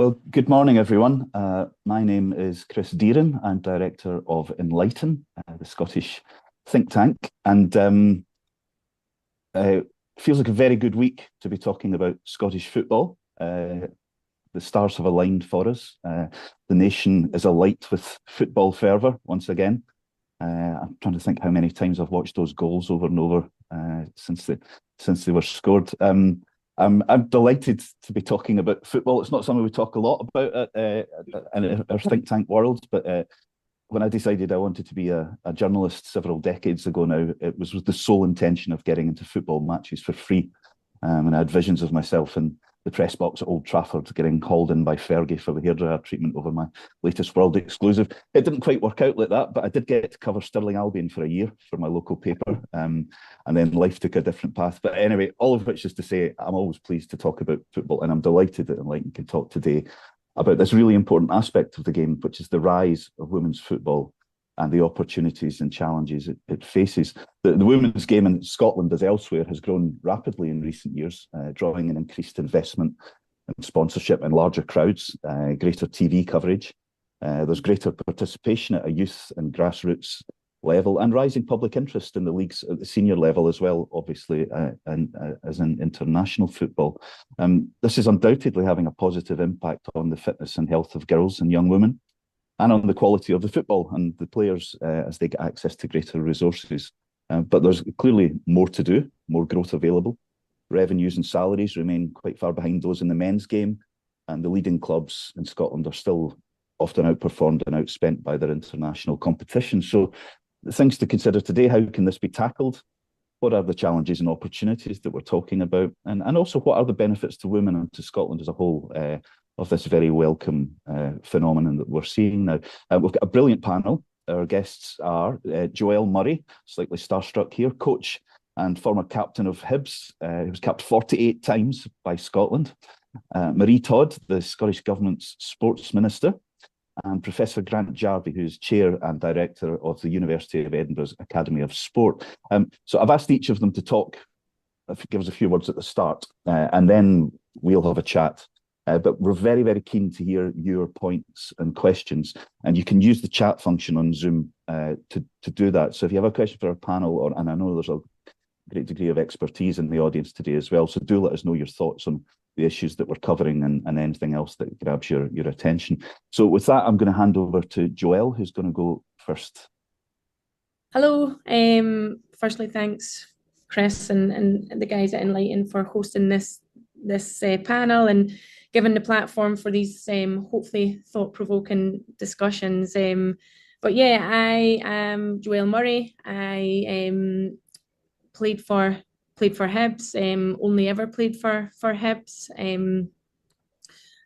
Well, good morning, everyone. My name is Chris Deeran. I'm director of Enlighten, the Scottish think tank, and feels like a very good week to be talking about Scottish football. The stars have aligned for us. The nation is alight with football fervour once again. I'm trying to think how many times I've watched those goals over and over since they were scored. I'm delighted to be talking about football. It's not something we talk a lot about in our think tank world, but when I decided I wanted to be a journalist several decades ago now, it was with the sole intention of getting into football matches for free. And I had visions of myself in the press box at Old Trafford getting hauled in by Fergie for the hairdryer treatment over my latest world exclusive. It didn't quite work out like that, but I did get to cover Stirling Albion for a year for my local paper. And then life took a different path. But anyway, all of which is to say, I'm always pleased to talk about football, and I'm delighted that Enlighten can talk today about this really important aspect of the game, which is the rise of women's football and the opportunities and challenges it faces. The women's game in Scotland, as elsewhere, has grown rapidly in recent years, drawing an increased investment and sponsorship and larger crowds, greater TV coverage. There's greater participation at a youth and grassroots level, and rising public interest in the leagues at the senior level as well, obviously, and as in international football. This is undoubtedly having a positive impact on the fitness and health of girls and young women, and on the quality of the football and the players as they get access to greater resources. But there's clearly more to do, more growth available. Revenues and salaries remain quite far behind those in the men's game, and the leading clubs in Scotland are still often outperformed and outspent by their international competition. So the things to consider today: how can this be tackled? What are the challenges and opportunities that we're talking about? And also, what are the benefits to women and to Scotland as a whole of this very welcome phenomenon that we're seeing now? We've got a brilliant panel. Our guests are Joelle Murray, slightly starstruck here, coach and former captain of Hibs, who was capped 48 times by Scotland. Marie Todd, the Scottish Government's sports minister, and Professor Grant Jarvie, who's chair and director of the University of Edinburgh's Academy of Sport. So I've asked each of them to talk, give us a few words at the start, and then we'll have a chat. But we're very, very keen to hear your points and questions, and you can use the chat function on Zoom to do that. So if you have a question for our panel, and I know there's a great degree of expertise in the audience today as well, so do let us know your thoughts on the issues that we're covering and anything else that grabs your attention. So with that, I'm going to hand over to Joelle, who's going to go first. Hello. Firstly, thanks, Chris and the guys at Enlighten for hosting this panel and giving the platform for these hopefully thought-provoking discussions. But yeah, I am Joelle Murray. I played for Hibs. Only ever played for Hibs.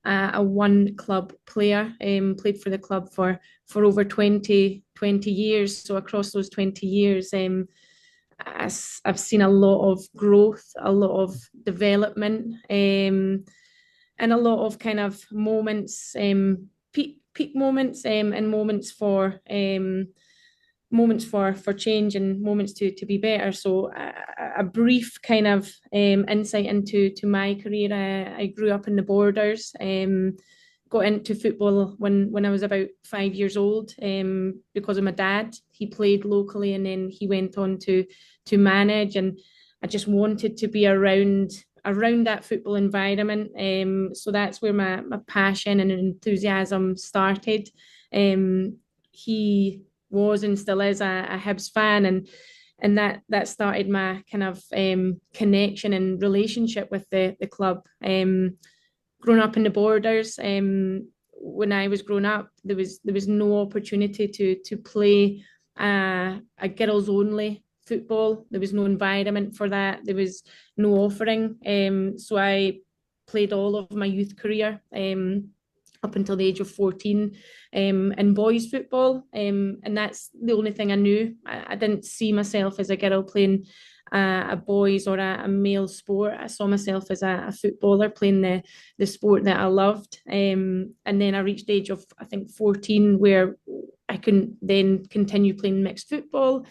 A one club player. Played for the club for over 20 years. So across those 20 years, I've seen a lot of growth, a lot of development, and a lot of kind of moments, peak moments, and moments for change and moments to be better. So a brief kind of insight into my career. I grew up in the Borders. Got into football when I was about 5 years old because of my dad. He played locally and then he went on to manage, and I just wanted to be around that football environment. So that's where my passion and enthusiasm started. He was and still is a Hibs fan, and that started my kind of connection and relationship with the club. Growing up in the Borders, when I was growing up, there was no opportunity to play a girls only football. There was no environment for that. There was no offering. So I played all of my youth career up until the age of 14 in boys football, and that's the only thing I knew. I didn't see myself as a girl playing a boys or a male sport. I saw myself as a footballer playing the sport that I loved, and then I reached the age of, I think, 14, where I couldn't then continue playing mixed football,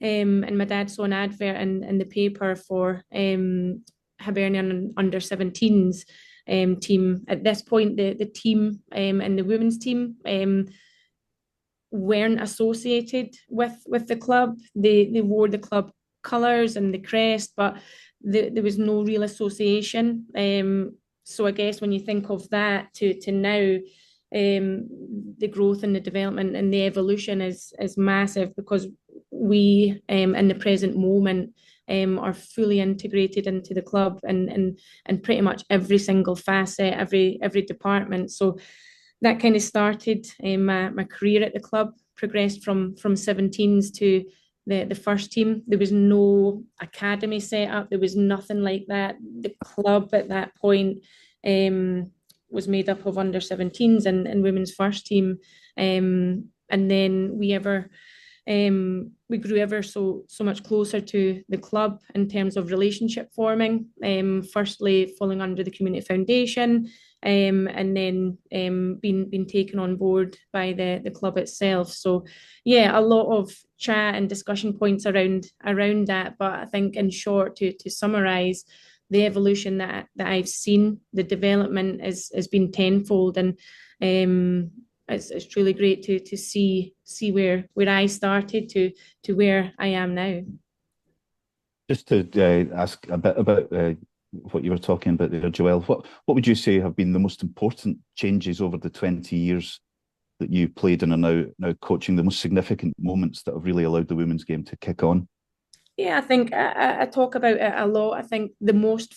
and my dad saw an advert in the paper for Hibernian under 17s, team. At this point, the team and the women's team weren't associated with the club. They wore the club colours and the crest, but there was no real association. So I guess when you think of that to now, the growth and the development and the evolution is massive, because we in the present moment are fully integrated into the club and pretty much every single facet, every department. So that kind of started my career at the club, progressed from 17s to the first team. There was no academy set up. There was nothing like that. The club at that point was made up of under 17s and women's first team. And then we grew ever so much closer to the club in terms of relationship forming. Firstly, falling under the Community Foundation, and then being taken on board by the club itself. So yeah, a lot of chat and discussion points around that. But I think in short, to summarize, the evolution that I've seen, the development has been tenfold, and it's truly great to see where I started to where I am now. Just to ask a bit about what you were talking about there, Joelle, what would you say have been the most important changes over the 20 years that you played and are now coaching, the most significant moments that have really allowed the women's game to kick on? Yeah, I think I talk about it a lot. I think the most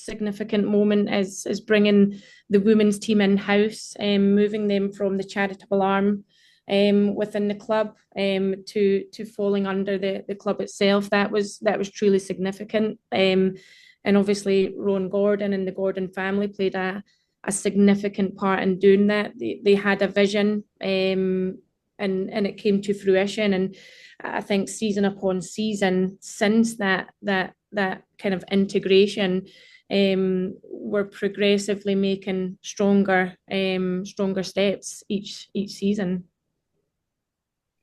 significant moment is bringing the women's team in-house, moving them from the charitable arm within the club to falling under the club itself. That was truly significant. And obviously Rowan Gordon and the Gordon family played a significant part in doing that. They had a vision, and it came to fruition. And I think season upon season since that kind of integration, we're progressively making stronger steps each season.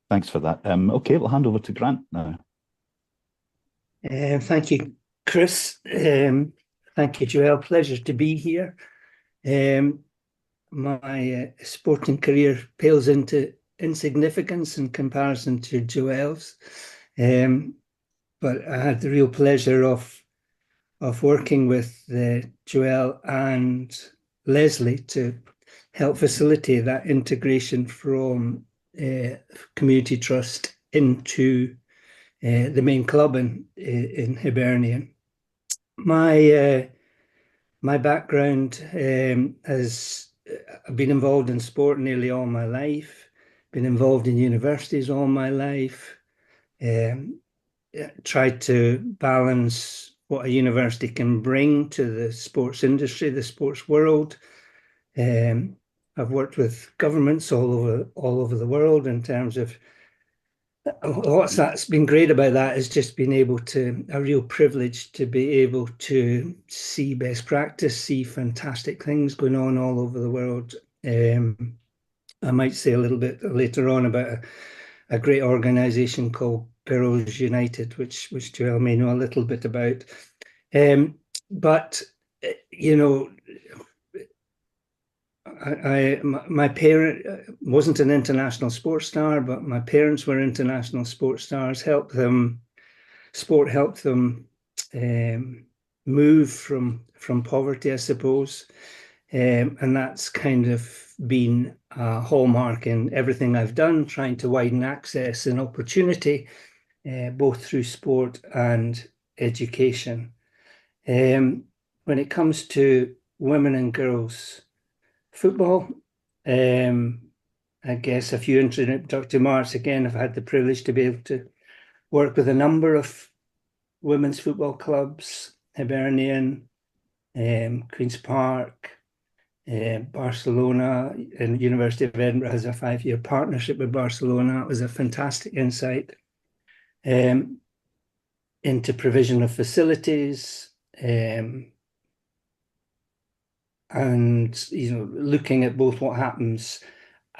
Thanks for that. Okay, we'll hand over to Grant now. Thank you, Chris. Thank you, Joelle. Pleasure to be here. My sporting career pales into insignificance in comparison to Joelle's, but I had the real pleasure of working with Joelle and Leslie to help facilitate that integration from Community Trust into the main club in Hibernian. My background has been involved in sport nearly all my life. Been involved in universities all my life, tried to balance what a university can bring to the sports industry, the sports world. I've worked with governments all over the world in terms of that's been great about that is just being able to, a real privilege to be able to see best practice, see fantastic things going on all over the world. I might say a little bit later on about a great organisation called Girls United, which Joelle may know a little bit about. But you know, my parent wasn't an international sports star, but my parents were international sports stars. Sport helped them move from poverty, I suppose. And that's kind of been a hallmark in everything I've done, trying to widen access and opportunity, both through sport and education. When it comes to women and girls football, I guess a few introductory remarks. Again, I've had the privilege to be able to work with a number of women's football clubs, Hibernian, Queen's Park, Barcelona, and University of Edinburgh has a 5-year partnership with Barcelona. It was a fantastic insight into provision of facilities, and looking at both what happens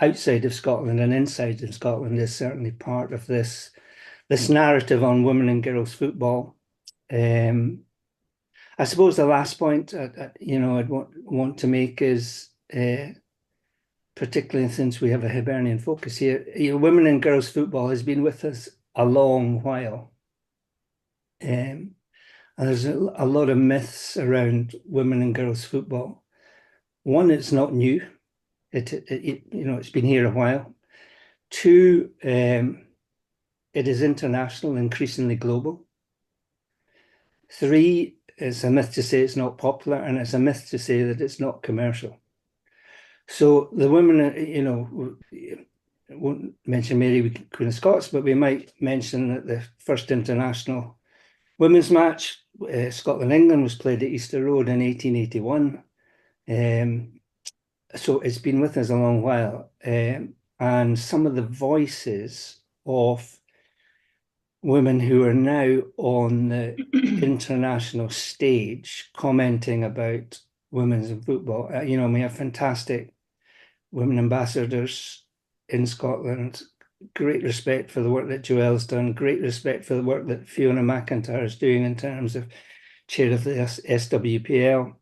outside of Scotland and inside of Scotland is certainly part of this narrative on women and girls football. I suppose the last point I'd want to make is, particularly since we have a Hibernian focus here, women and girls football has been with us a long while. And there's a lot of myths around women and girls football. One, it's not new. It's been here a while. Two, it is international, increasingly global. Three, it's a myth to say it's not popular, and it's a myth to say that it's not commercial. So the women, won't mention Mary Queen of Scots, but we might mention that the first international women's match, Scotland-England, was played at Easter Road in 1881. So it's been with us a long while. And some of the voices of women who are now on the international stage commenting about women's in football. We have fantastic women ambassadors in Scotland. Great respect for the work that Joelle's done. Great respect for the work that Fiona McIntyre is doing in terms of chair of the SWPL.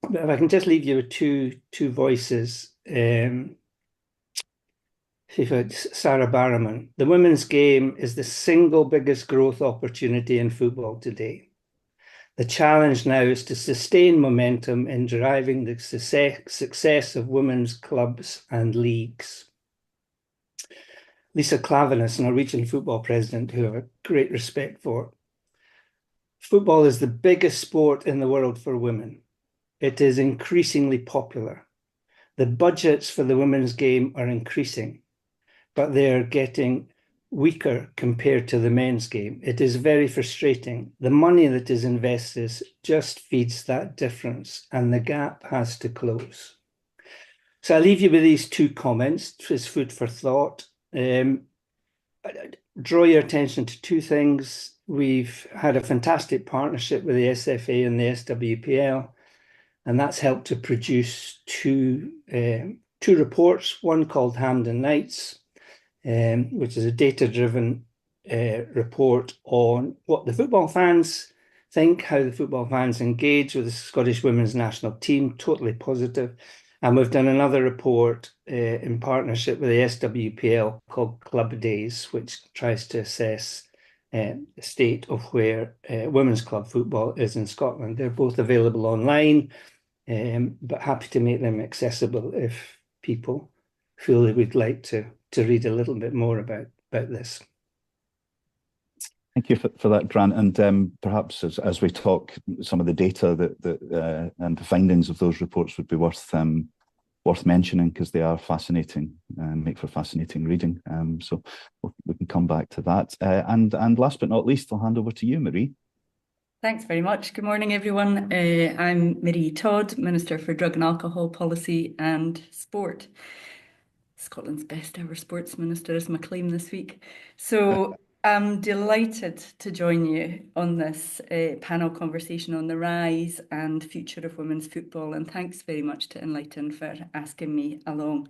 But if I can just leave you with two voices. Sarah Barrowman. The women's game is the single biggest growth opportunity in football today. The challenge now is to sustain momentum in driving the success of women's clubs and leagues. Lisa Klaveness, Norwegian football president, who I have great respect for. Football is the biggest sport in the world for women. It is increasingly popular. The budgets for the women's game are increasing, but they are getting weaker compared to the men's game. It is very frustrating. The money that is invested just feeds that difference, and the gap has to close. So I leave you with these two comments as food for thought. Draw your attention to two things. We've had a fantastic partnership with the SFA and the SWPL, and that's helped to produce two reports, one called Hampden Nights, which is a data-driven report on what the football fans think, how the football fans engage with the Scottish women's national team, totally positive. And we've done another report in partnership with the SWPL called Club Days, which tries to assess the state of where women's club football is in Scotland. They're both available online, but happy to make them accessible if people feel they would like to read a little bit more about this. Thank you for that, Grant. And perhaps as we talk, some of the data that and the findings of those reports would be worth mentioning, because they are fascinating and make for fascinating reading. So we can come back to that. And last but not least, I'll hand over to you, Marie. Thanks very much. Good morning, everyone. I'm Marie Todd, Minister for Drug and Alcohol Policy and Sport. Scotland's best ever sports minister is my claim this week. So I'm delighted to join you on this panel conversation on the rise and future of women's football, and thanks very much to Enlighten for asking me along.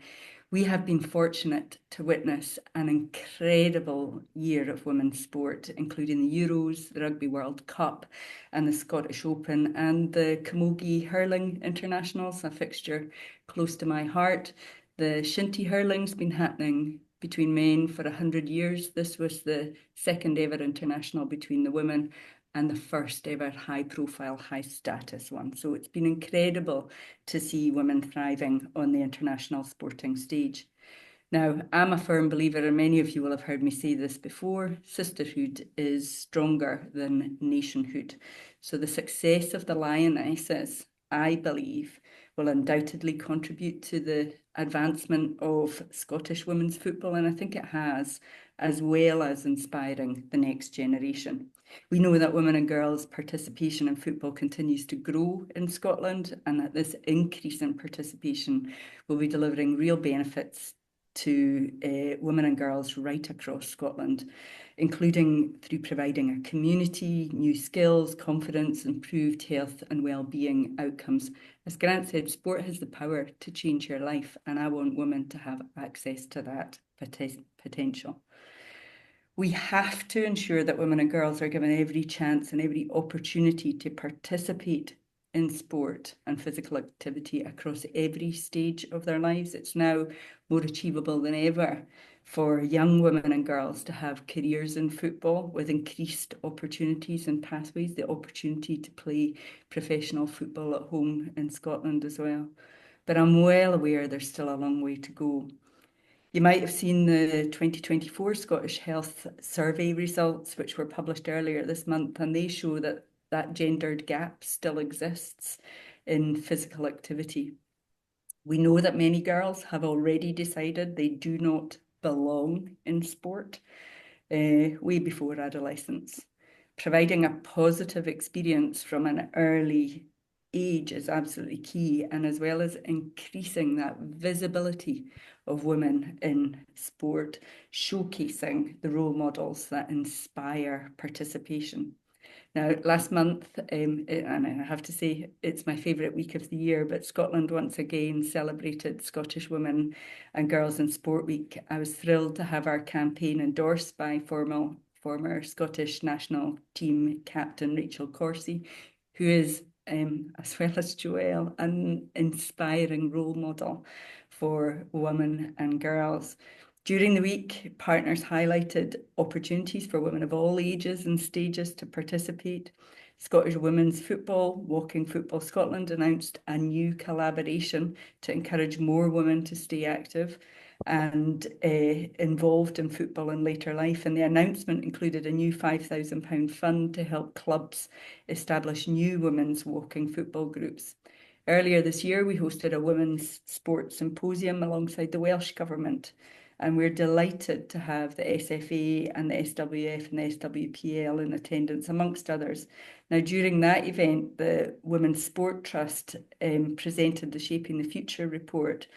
We have been fortunate to witness an incredible year of women's sport, including the Euros, the Rugby World Cup and the Scottish Open, and the Camogie Hurling Internationals, a fixture close to my heart. The Shinty Hurling's been happening between men for 100 years. This was the second ever international between the women and the first ever high profile, high status one. So it's been incredible to see women thriving on the international sporting stage. Now, I'm a firm believer, and many of you will have heard me say this before, sisterhood is stronger than nationhood. So the success of the Lionesses, I believe, will undoubtedly contribute to the advancement of Scottish women's football, and I think it has, as well as inspiring the next generation. We know that women and girls' participation in football continues to grow in Scotland, and that this increase in participation will be delivering real benefits to women and girls right across Scotland, including through providing a community, new skills, confidence, improved health and well-being outcomes. As Grant said, sport has the power to change your life, and I want women to have access to that potential. We have to ensure that women and girls are given every chance and every opportunity to participate in sport and physical activity across every stage of their lives. It's now more achievable than ever for young women and girls to have careers in football with increased opportunities and pathways, the opportunity to play professional football at home in Scotland as well. But I'm well aware there's still a long way to go. You might have seen the 2024 Scottish Health Survey results, which were published earlier this month, and they show that that gendered gap still exists in physical activity. We know that many girls have already decided they do not belong in sport way before adolescence. Providing a positive experience from an early age is absolutely key, and as well as increasing that visibility of women in sport, showcasing the role models that inspire participation. Now, last month, and I have to say it's my favourite week of the year, but Scotland once again celebrated Scottish Women and Girls in Sport Week. I was thrilled to have our campaign endorsed by former Scottish national team captain Rachel Corsie, who is, as well as Joelle, an inspiring role model for women and girls. During the week, partners highlighted opportunities for women of all ages and stages to participate. Scottish Women's Football, Walking Football Scotland announced a new collaboration to encourage more women to stay active and involved in football in later life. And the announcement included a new £5,000 fund to help clubs establish new women's walking football groups. Earlier this year, we hosted a women's sports symposium alongside the Welsh Government. And we're delighted to have the SFA and the SWF and the SWPL in attendance, amongst others. Now, during that event, the Women's Sport Trust presented the Shaping the Future report,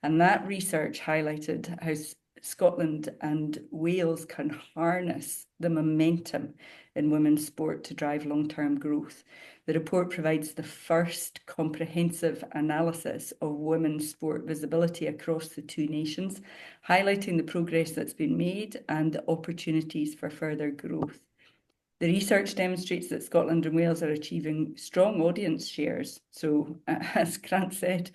and that research highlighted how Scotland and Wales can harness the momentum in women's sport to drive long-term growth. The report provides the first comprehensive analysis of women's sport visibility across the two nations, highlighting the progress that's been made and the opportunities for further growth. The research demonstrates that Scotland and Wales are achieving strong audience shares. So, as Grant said,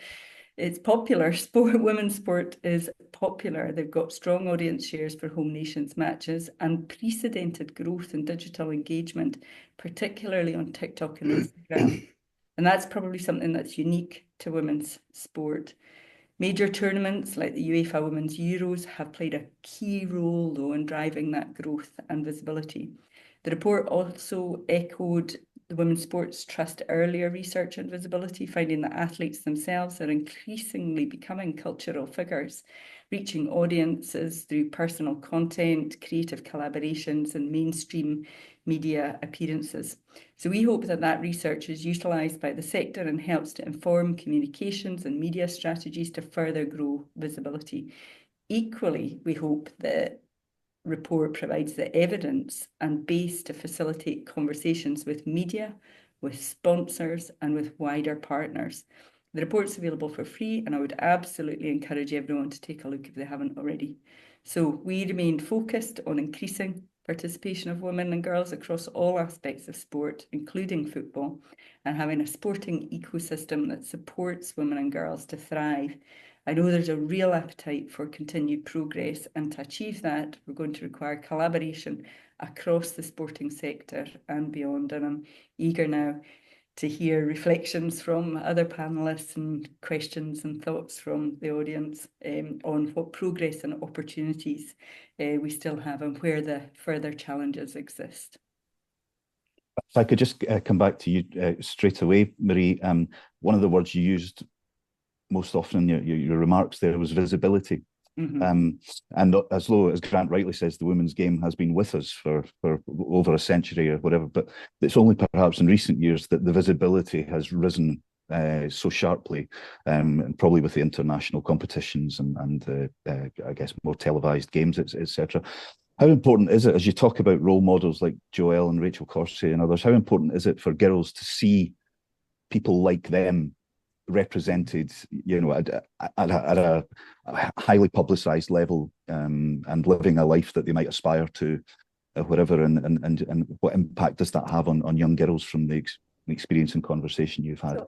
it's popular. Women's sport is popular. They've got strong audience shares for home nations matches, unprecedented growth in digital engagement, particularly on TikTok and Instagram. And that's probably something that's unique to women's sport. Major tournaments like the UEFA Women's Euros have played a key role, though, in driving that growth and visibility. The report also echoed the Women's Sports Trust earlier research and visibility, finding that athletes themselves are increasingly becoming cultural figures, reaching audiences through personal content, creative collaborations, and mainstream media appearances. So we hope that that research is utilised by the sector and helps to inform communications and media strategies to further grow visibility. Equally, we hope that report provides the evidence and base to facilitate conversations with media, with sponsors, and with wider partners. The report's available for free, and I would absolutely encourage everyone to take a look if they haven't already. So we remain focused on increasing participation of women and girls across all aspects of sport, including football, and having a sporting ecosystem that supports women and girls to thrive. I know there's a real appetite for continued progress, and to achieve that, we're going to require collaboration across the sporting sector and beyond. And I'm eager now to hear reflections from other panellists and questions and thoughts from the audience on what progress and opportunities we still have and where the further challenges exist. If I could just come back to you straight away, Marie, one of the words you used most often in your remarks there was visibility. And as Grant rightly says, the women's game has been with us for over a century or whatever, but it's only perhaps in recent years that the visibility has risen so sharply, and probably with the international competitions and I guess more televised games, etc. How important is it, as you talk about role models like Joelle and Rachel Corsie and others, how important is it for girls to see people like them represented, at a highly publicized level and living a life that they might aspire to, whatever, and what impact does that have on young girls from the experience and conversation you've had? So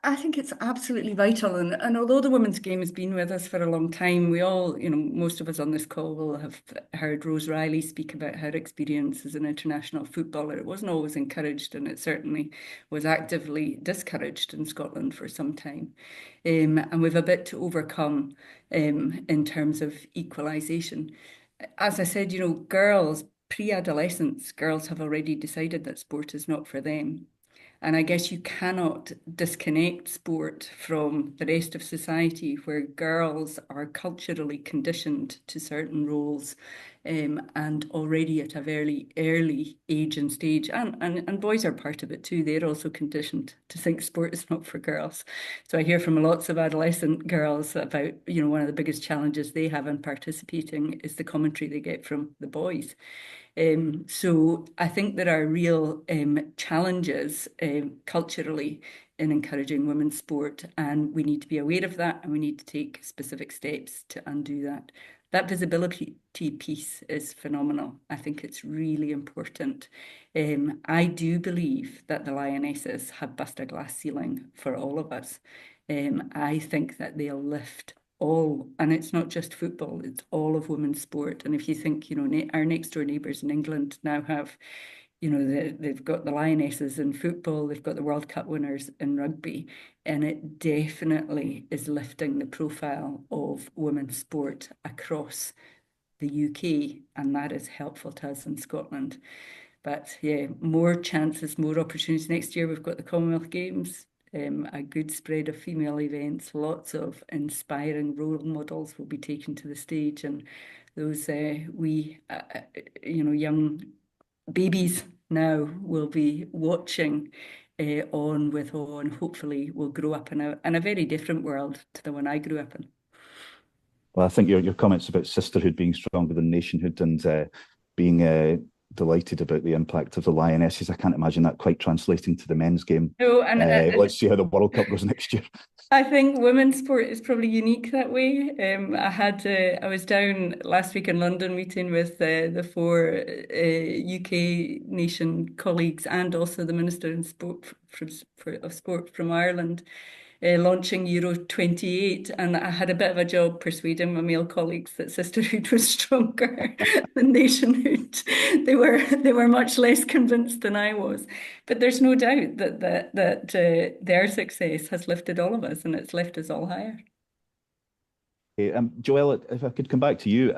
I think it's absolutely vital. And although the women's game has been with us for a long time, we all, most of us on this call will have heard Rose Riley speak about her experience as an international footballer. It wasn't always encouraged, and it certainly was actively discouraged in Scotland for some time. And we've a bit to overcome in terms of equalisation. As I said, girls, pre-adolescence, girls have already decided that sport is not for them. And I guess you cannot disconnect sport from the rest of society, where girls are culturally conditioned to certain roles, and already at a very early age and stage, and boys are part of it too. They're also conditioned to think sport is not for girls. So I hear from lots of adolescent girls about, one of the biggest challenges they have in participating is the commentary they get from the boys. So I think there are real challenges culturally in encouraging women's sport, and we need to be aware of that, and we need to take specific steps to undo that. That visibility piece is phenomenal. I think it's really important. I do believe that the Lionesses have bust a glass ceiling for all of us. I think that they'll lift all, and it's not just football, it's all of women's sport. And if you think, our next door neighbours in England now have, they've got the Lionesses in football, they've got the World Cup winners in rugby, and it definitely is lifting the profile of women's sport across the UK, and that is helpful to us in Scotland. But yeah, more chances, more opportunities. Next year we've got the Commonwealth Games. A good spread of female events, lots of inspiring role models will be taken to the stage, and those young babies now will be watching on with awe, and hopefully will grow up in a very different world to the one I grew up in. Well, I think your comments about sisterhood being stronger than nationhood, and being delighted about the impact of the Lionesses. I can't imagine that quite translating to the men's game. No, and let's see how the World Cup goes next year. I think women's sport is probably unique that way. I was down last week in London meeting with the four UK nation colleagues, and also the Minister in Sport of Sport from Ireland, launching Euro 28, and I had a bit of a job persuading my male colleagues that sisterhood was stronger than nationhood. They were much less convinced than I was, but there's no doubt that their success has lifted all of us, and it's left us all higher. Okay, Joelle, if I could come back to you.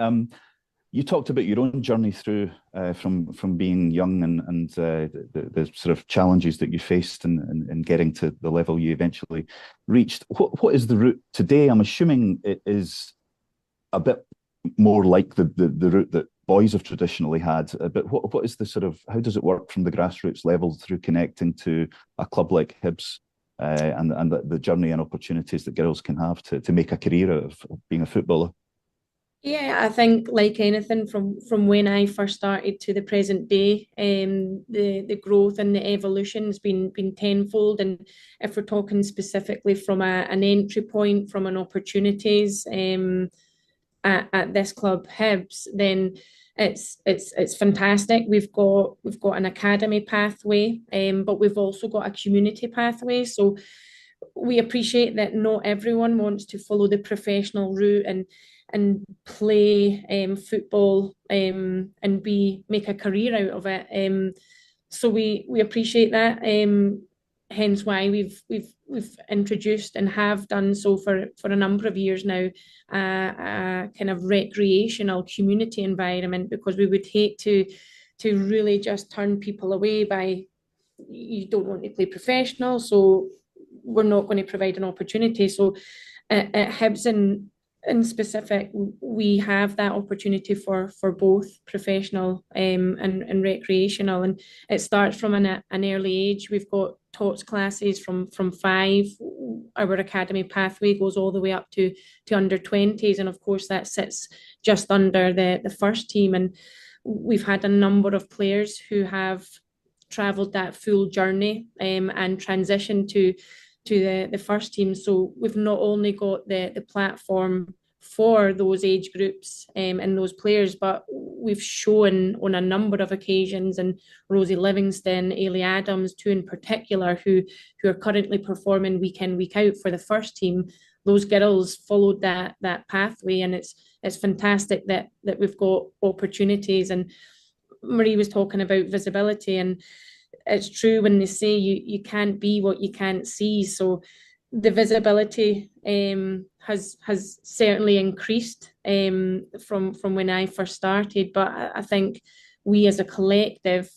You talked about your own journey through from being young, and the sort of challenges that you faced in getting to the level you eventually reached. What is the route today? I'm assuming it is a bit more like the route that boys have traditionally had. But what is the sort of, how does it work from the grassroots level through connecting to a club like Hibs, and the journey and opportunities that girls can have to make a career out of being a footballer? Yeah, I think like anything from when I first started to the present day, the growth and the evolution has been tenfold. And if we're talking specifically from an entry point, from an opportunities at this club Hibs, then it's fantastic. We've got an academy pathway, but we've also got a community pathway. So we appreciate that not everyone wants to follow the professional route and play football and make a career out of it. So we appreciate that. Hence why we've introduced and have done so for a number of years now, a kind of recreational community environment, because we would hate to really just turn people away by, you don't want to play professional, so we're not going to provide an opportunity. So at Hibs in specific, we have that opportunity for both professional and recreational, and it starts from an early age. We've got TOTS classes from 5. Our academy pathway goes all the way up to under 20s, and of course that sits just under the first team. And we've had a number of players who have travelled that full journey and transitioned to the first team. So we've not only got the platform for those age groups and those players, but we've shown on a number of occasions, and Rosie Livingston, Ailey Adams, two in particular, who are currently performing week in, week out for the first team. Those girls followed that pathway, and it's fantastic that we've got opportunities. And Marie was talking about visibility, and it's true when they say you can't be what you can't see. So the visibility has certainly increased from when I first started, but I think we as a collective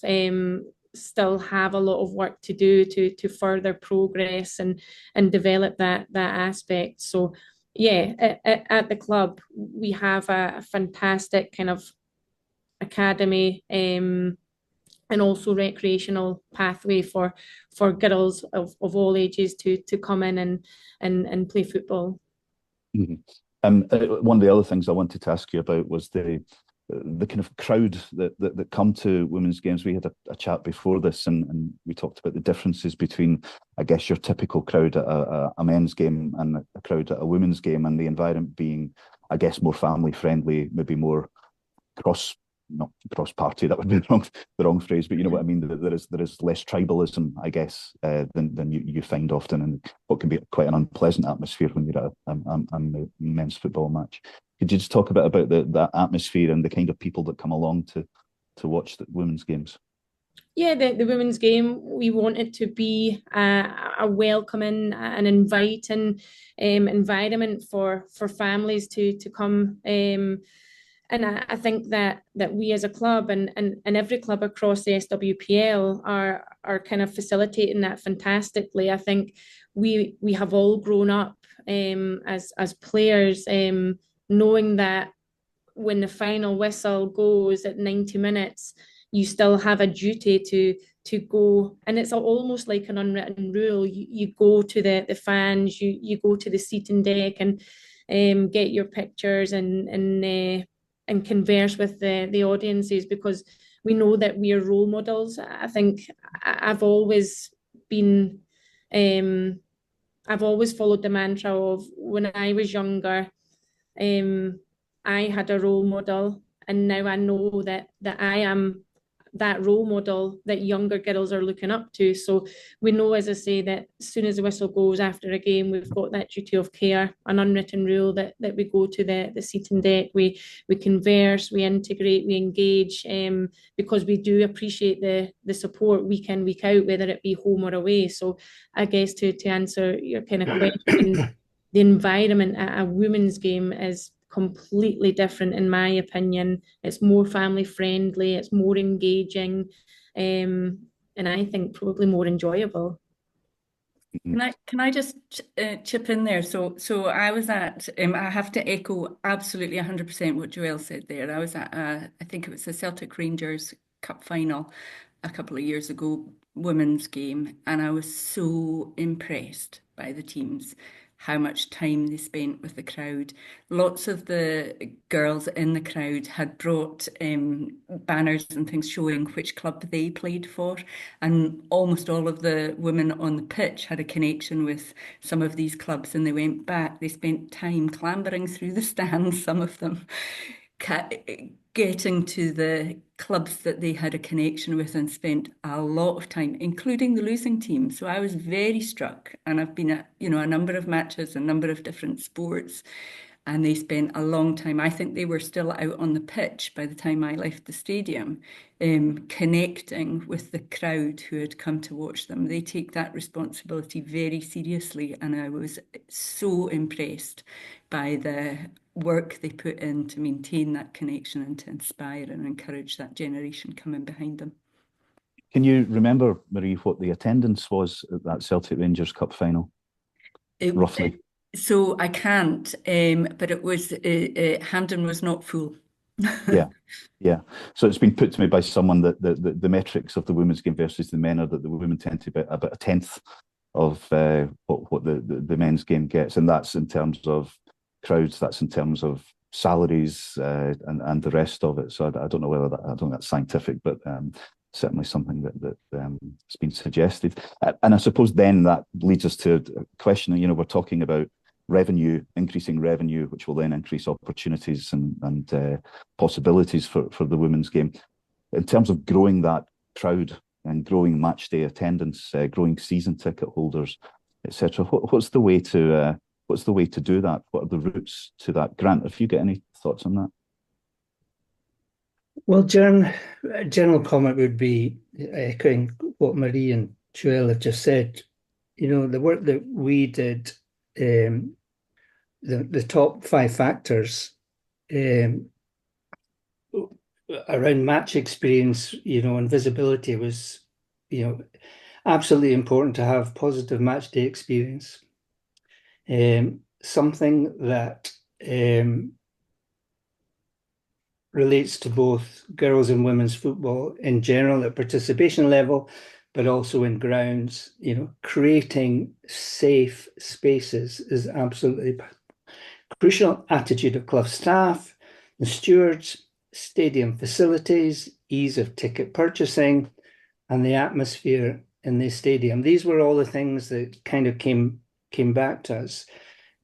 still have a lot of work to do to further progress and develop that aspect. So yeah, at the club we have a fantastic kind of academy and also recreational pathway for girls of all ages to come in and play football. Mm-hmm. One of the other things I wanted to ask you about was the kind of crowd that come to women's games. We had a chat before this, and we talked about the differences between, I guess, your typical crowd at a men's game and a crowd at a women's game, and the environment being, I guess, more family friendly, maybe more not cross-party, that would be the wrong phrase, but you know what I mean. There is less tribalism, I guess, than you find often, and what can be quite an unpleasant atmosphere when you're at a men's football match. Could you just talk a bit about that atmosphere and the kind of people that come along to watch the women's games? Yeah, the women's game, we want it to be a welcoming and inviting environment for families to come. And I think that we as a club and every club across the SWPL are kind of facilitating that fantastically. I think we have all grown up as players, knowing that when the final whistle goes at 90 minutes, you still have a duty to go, and it's almost like an unwritten rule. You go to the fans, you go to the seating deck and get your pictures and converse with the audiences, because we know that we are role models. I think I've always followed the mantra of, when I was younger, I had a role model, and now I know that I am that role model that younger girls are looking up to. So we know, as I say, that as soon as the whistle goes after a game, we've got that duty of care, an unwritten rule that we go to the seating deck, we converse, we integrate, we engage, because we do appreciate the support week in, week out, whether it be home or away. So I guess to answer your kind of question, the environment at a women's game is completely different, in my opinion. It's more family friendly, it's more engaging, and I think probably more enjoyable. Can I just chip in there? So I was at, I have to echo absolutely 100% what Joelle said there. I was at, I think it was the Celtic Rangers Cup final a couple of years ago, women's game, and I was so impressed by the teams, how much time they spent with the crowd. Lots of the girls in the crowd had brought banners and things showing which club they played for, and almost all of the women on the pitch had a connection with some of these clubs, and they went back. They spent time clambering through the stands, some of them, getting to the clubs that they had a connection with, and spent a lot of time, including the losing team. So I was very struck, and I've been at a number of matches, a number of different sports, and they spent a long time. I think they were still out on the pitch by the time I left the stadium, connecting with the crowd who had come to watch them. They take that responsibility very seriously, and I was so impressed by the work they put in to maintain that connection and to inspire and encourage that generation coming behind them. Can you remember, Marie, what the attendance was at that Celtic Rangers Cup final, roughly? So I can't, but it was, Hampden was not full. Yeah. So it's been put to me by someone that the metrics of the women's game versus the men are that the women tend to be about a tenth of what the men's game gets, and that's in terms of crowds, that's in terms of salaries, and the rest of it. So I don't know whether I don't think that's scientific, but certainly something that has been suggested. And I suppose then that leads us to a question. We're talking about increasing revenue, which will then increase opportunities and possibilities for the women's game. In terms of growing that crowd and growing match day attendance, growing season ticket holders, etc., what's the way to do that? What are the routes to that? Grant, if you get any thoughts on that? Well, general comment would be echoing what Marie and Joelle have just said. The work that we did, the top 5 factors around match experience, and visibility was, absolutely important to have positive match day experience. Something that relates to both girls and women's football in general at participation level, but also in grounds. Creating safe spaces is absolutely crucial. Attitude of club staff, the stewards, stadium facilities, ease of ticket purchasing, and the atmosphere in the stadium. These were all the things that kind of came back to us,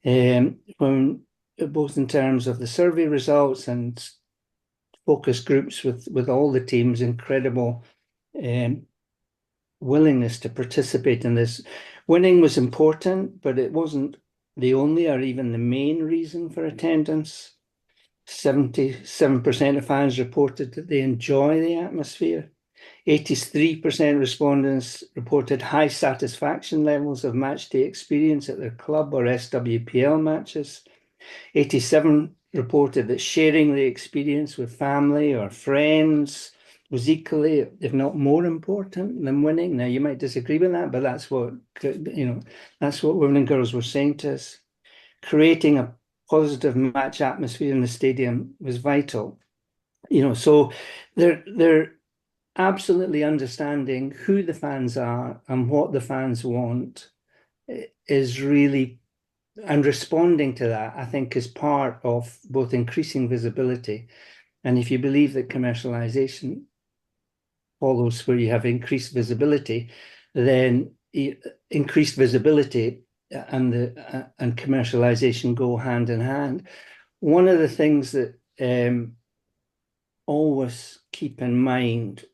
when both in terms of the survey results and focus groups with all the teams, incredible willingness to participate in this. Winning was important, but it wasn't the only or even the main reason for attendance. 77% of fans reported that they enjoy the atmosphere. 83% respondents reported high satisfaction levels of match day experience at their club or SWPL matches. 87 reported that sharing the experience with family or friends was equally, if not more important than winning. Now, you might disagree with that, but that's what women and girls were saying to us. Creating a positive match atmosphere in the stadium was vital. So they're absolutely understanding who the fans are and what the fans want is really, and responding to that, I think, is part of both increasing visibility. And if you believe that commercialization follows where you have increased visibility, then increased visibility and commercialization go hand in hand. One of the things that always keep in mind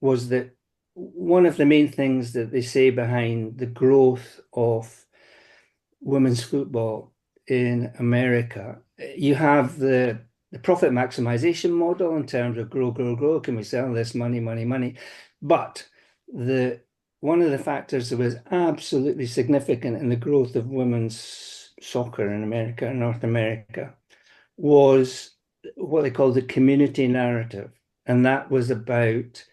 was that one of the main things that they say behind the growth of women's football in America, you have the profit maximization model in terms of grow. Can we sell this? Money. But one of the factors that was absolutely significant in the growth of women's soccer in America and North America was what they call the community narrative. And that was about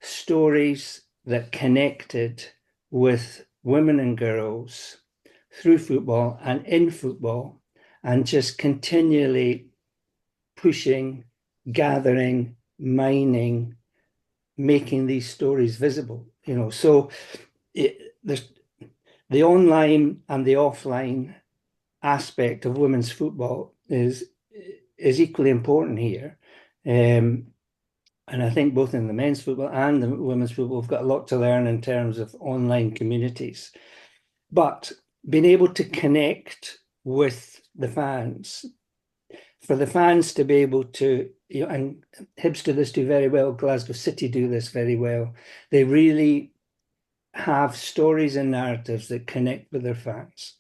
stories that connected with women and girls through football and in football, and just continually pushing, gathering, mining, making these stories visible. So there's the online and the offline aspect of women's football is equally important here. And I think both in the men's football and the women's football, we've got a lot to learn in terms of online communities. But being able to connect with the fans, for the fans to be able to, and Hibs do this very well, Glasgow City do this very well. They really have stories and narratives that connect with their fans.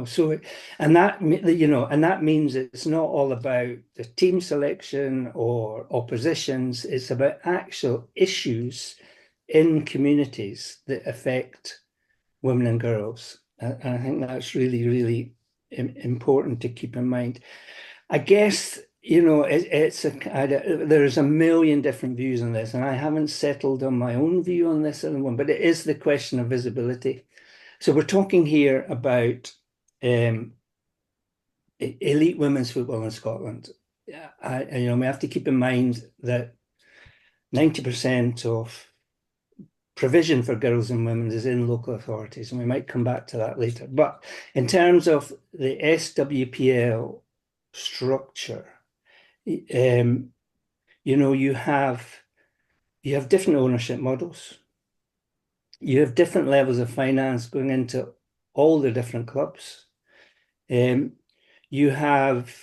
So, and that means it's not all about the team selection or oppositions. It's about actual issues in communities that affect women and girls. And I think that's really, really important to keep in mind. I guess, there's a million different views on this, and I haven't settled on my own view on this one, but it is the question of visibility. So we're talking here about elite women's football in Scotland. We have to keep in mind that 90% of provision for girls and women is in local authorities, and we might come back to that later. But in terms of the SWPL structure, you have different ownership models. You have different levels of finance going into all the different clubs. You have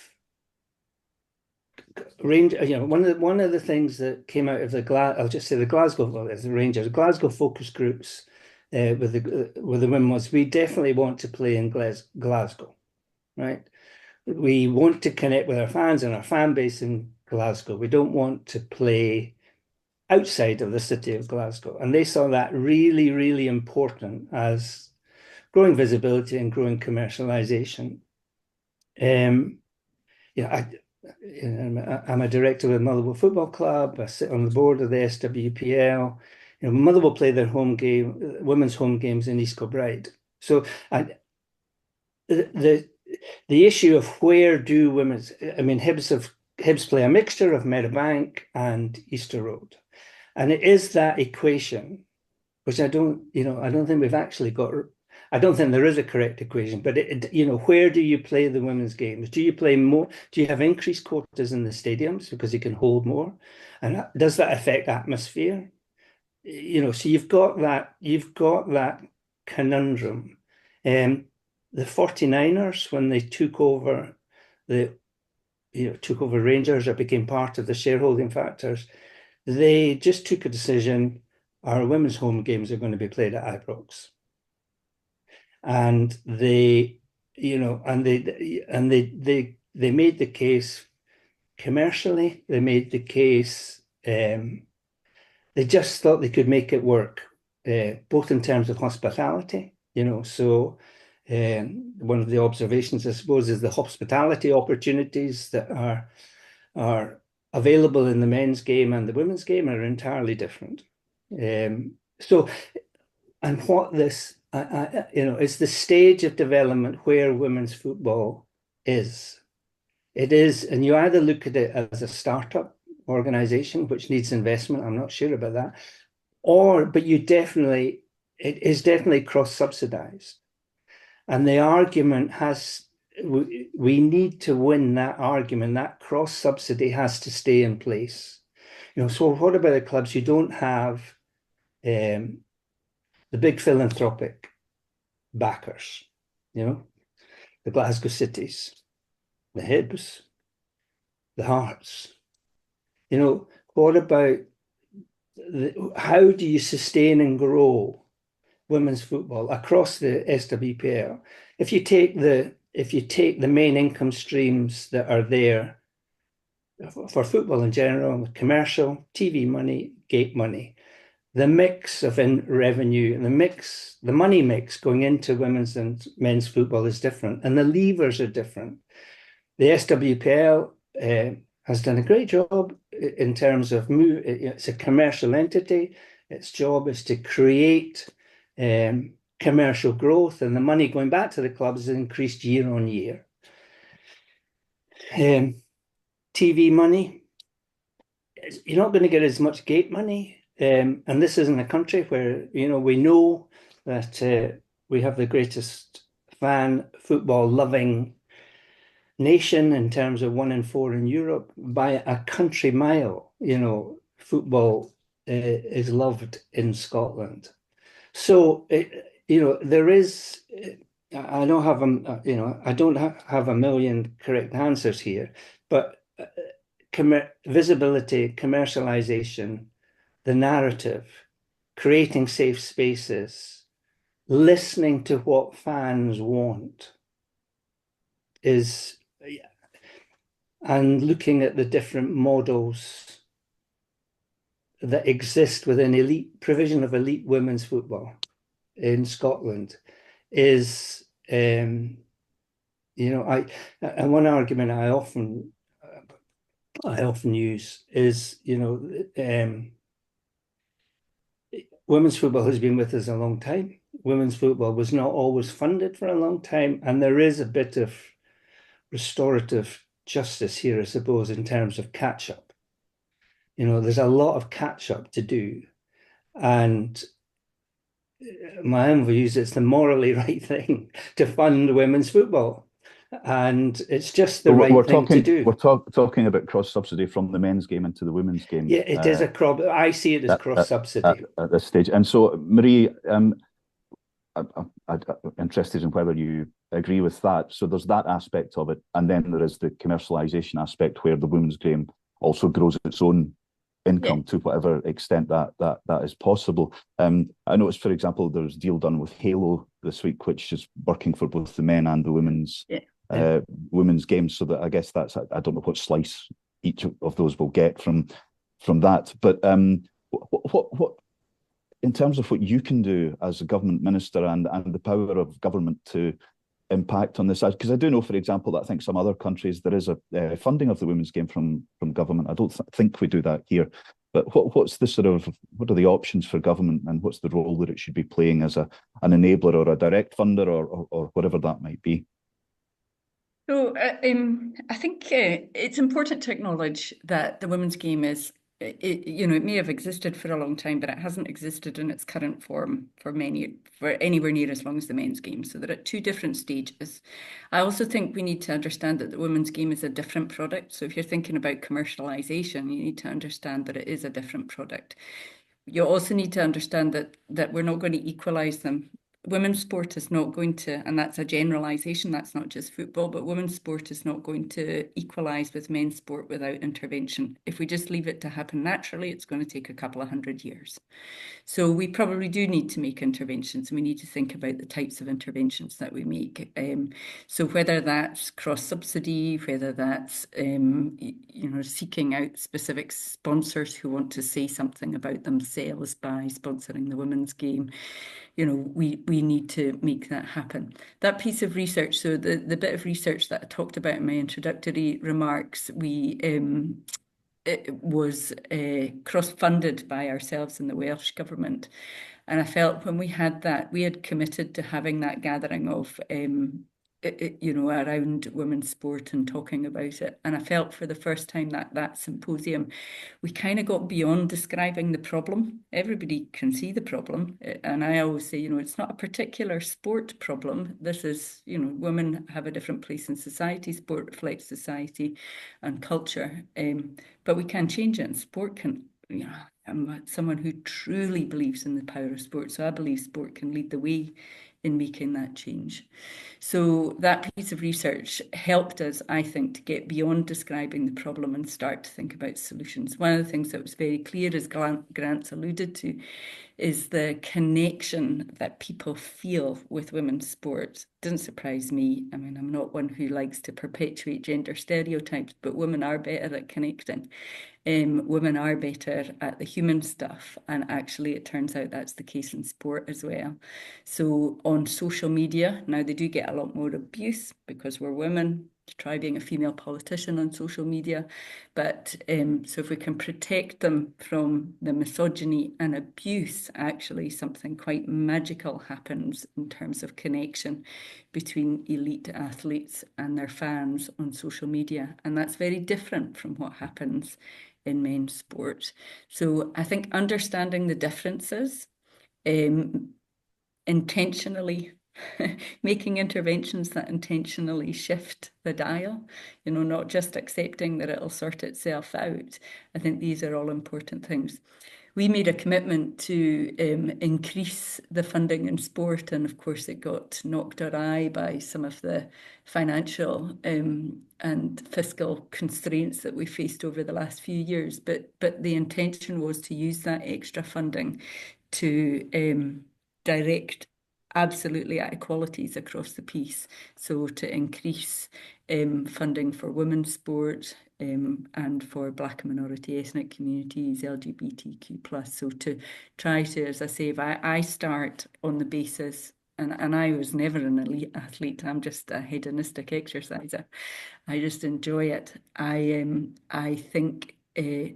Rangers. You know, one of the things that came out of the I'll just say the Glasgow, well, the Rangers, Glasgow focus groups with the women was, we definitely want to play in Glasgow, right? We want to connect with our fans and our fan base in Glasgow. We don't want to play outside of the city of Glasgow. And they saw that really, really important as growing visibility and growing commercialization. I'm a director with Motherwell Football Club. I sit on the board of the SWPL. You know, Motherwell play their home game, women's home games in East Kilbride. So the issue of where do women's, I mean, Hibs play a mixture of Meadowbank and Easter Road. And it is that equation, which I don't think we've actually got. I don't think there is a correct equation, but where do you play the women's games? Do you play more? Do you have increased quotas in the stadiums because you can hold more? And does that affect atmosphere? So you've got that conundrum. The 49ers, when they took over Rangers or became part of the shareholding factors, they just took a decision: our women's home games are going to be played at Ibrox. And they made the case commercially. They made the case. They just thought they could make it work, both in terms of hospitality. So one of the observations, I suppose, is the hospitality opportunities that are available in the men's game and the women's game are entirely different. It's the stage of development where women's football is. It is, and you either look at it as a startup organization, which needs investment, I'm not sure about that, but it is definitely cross-subsidized. And the argument we need to win that argument. That cross-subsidy has to stay in place. So what about the clubs who don't have the big philanthropic backers, the Glasgow Cities, the Hibs, the Hearts? What about how do you sustain and grow women's football across the SWPL? If you take the main income streams that are there for football in general, commercial, TV money, gate money, the mix of revenue and the money mix going into women's and men's football is different, and the levers are different. The SWPL has done a great job in terms of it's a commercial entity. Its job is to create commercial growth, and the money going back to the clubs has increased year on year. TV money, you're not going to get as much gate money. And this isn't a country where, we know that we have the greatest fan football loving nation in terms of 1 in 4 in Europe by a country mile. Football is loved in Scotland. So, there is, I don't have a million correct answers here, but visibility, commercialization, the narrative, creating safe spaces, listening to what fans want and looking at the different models that exist within provision of elite women's football in Scotland is, and one argument I often use is, women's football has been with us a long time. Women's football was not always funded for a long time, and there is a bit of restorative justice here, I suppose, in terms of catch-up. There's a lot of catch-up to do, and my own views, it's the morally right thing to fund women's football, and it's just the right thing to do. We're talking about cross-subsidy from the men's game into the women's game. Yeah, it is I see it as cross-subsidy at this stage. And so, Marie, I'm interested in whether you agree with that. So there's that aspect of it, and then there is the commercialisation aspect where the women's game also grows its own income to whatever extent that is possible. I noticed, for example, there was a deal done with Halo this week, which is working for both the men and the women's women's games. So that I guess that's, I don't know what slice each of those will get from that. But what in terms of what you can do as a government minister and the power of government to impact on this, because I do know, for example, that I think some other countries there is a funding of the women's game from government. I don't think we do that here. But what's the sort of, what are the options for government, and what's the role that it should be playing as an enabler or a direct funder or whatever that might be? So I think it's important to acknowledge that the women's game is, it may have existed for a long time, but it hasn't existed in its current form for anywhere near as long as the men's game. So they're at two different stages. I also think we need to understand that the women's game is a different product. So if you're thinking about commercialisation, you need to understand that it is a different product. You also need to understand that we're not going to equalise them. Women's sport is not going to, and that's a generalisation, that's not just football, but women's sport is not going to equalise with men's sport without intervention. If we just leave it to happen naturally, it's going to take a couple of 100 years. So we probably do need to make interventions, and we need to think about the types of interventions that we make. So whether that's cross-subsidy, whether that's seeking out specific sponsors who want to say something about themselves by sponsoring the women's game, we need to make that happen. That piece of research, so the bit of research that I talked about in my introductory remarks, it was cross-funded by ourselves and the Welsh Government. And I felt when we had that, we had committed to having that gathering of around women's sport and talking about it. And I felt for the first time that symposium, we kind of got beyond describing the problem. Everybody can see the problem. And I always say, it's not a particular sport problem. This is, women have a different place in society. Sport reflects society and culture. But we can change it, and sport can, I'm someone who truly believes in the power of sport. So I believe sport can lead the way in making that change. So that piece of research helped us, I think, to get beyond describing the problem and start to think about solutions. One of the things that was very clear, as Grant's alluded to, is the connection that people feel with women's sports. Doesn't surprise me. I mean, I'm not one who likes to perpetuate gender stereotypes, but women are better at connecting. Women are better at the human stuff, and actually it turns out that's the case in sport as well. So on social media, now they do get a lot more abuse because we're women. Try being a female politician on social media. But so if we can protect them from the misogyny and abuse, actually something quite magical happens in terms of connection between elite athletes and their fans on social media. And that's very different from what happens in men's sport. So I think understanding the differences, intentionally making interventions that intentionally shift the dial, not just accepting that it'll sort itself out. I think these are all important things. We made a commitment to increase the funding in sport, and of course it got knocked awry by some of the financial and fiscal constraints that we faced over the last few years. But the intention was to use that extra funding to direct absolutely at equalities across the piece. So to increase funding for women's sport and for Black and minority ethnic communities, LGBTQ+. So to try to, as I say, if I start on the basis, and I was never an elite athlete, I'm just a hedonistic exerciser. I just enjoy it. I think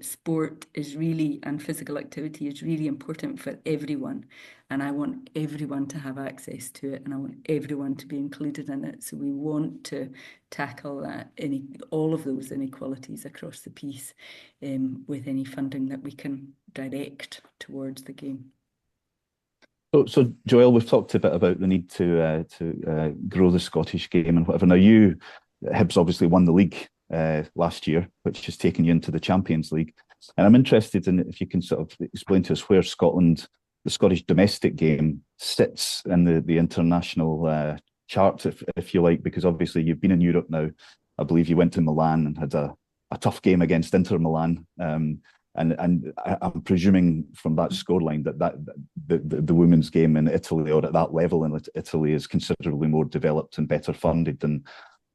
sport is really, and physical activity is really important for everyone. And I want everyone to have access to it, and I want everyone to be included in it. So we want to tackle that, all of those inequalities across the piece with any funding that we can direct towards the game. So Joelle, we've talked a bit about the need to grow the Scottish game and whatever. Now Hibs obviously won the league last year, which has taken you into the Champions League. And I'm interested in if you can sort of explain to us where Scotland the Scottish domestic game sits in the international chart, if you like, because obviously you've been in Europe now. I believe you went to Milan and had a tough game against Inter Milan. And I'm presuming from that scoreline that the women's game in Italy, or at that level in Italy, is considerably more developed and better funded than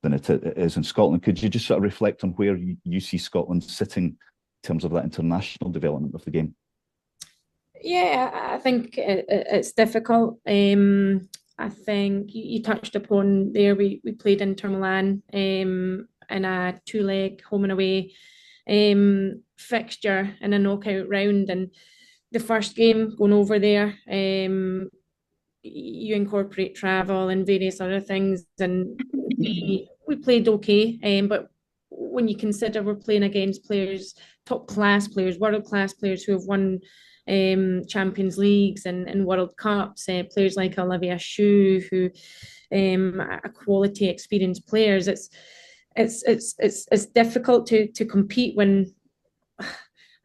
it is in Scotland. Could you just sort of reflect on where you see Scotland sitting in terms of that international development of the game? Yeah, I think it's difficult. I think you touched upon there, we played Inter Milan in a two-leg home and away fixture in a knockout round, and the first game going over there, you incorporate travel and various other things, and we played okay, but when you consider we're playing against players, top class players, world class players who have won Champions Leagues and World Cups, players like Olivia Shu, who are quality, experienced players. It's difficult to compete when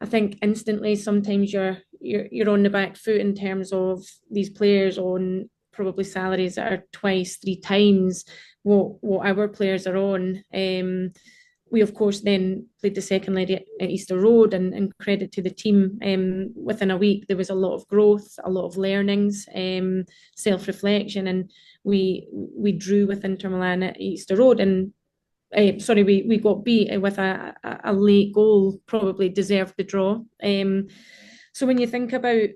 I think instantly sometimes you're on the back foot in terms of these players on probably salaries that are twice, three times what our players are on. We, of course, then played the second leg at Easter Road, and credit to the team. Within a week, there was a lot of growth, a lot of learnings, self-reflection, and we drew with Inter Milan at Easter Road, and we got beat with a late goal, probably deserved the draw. So when you think about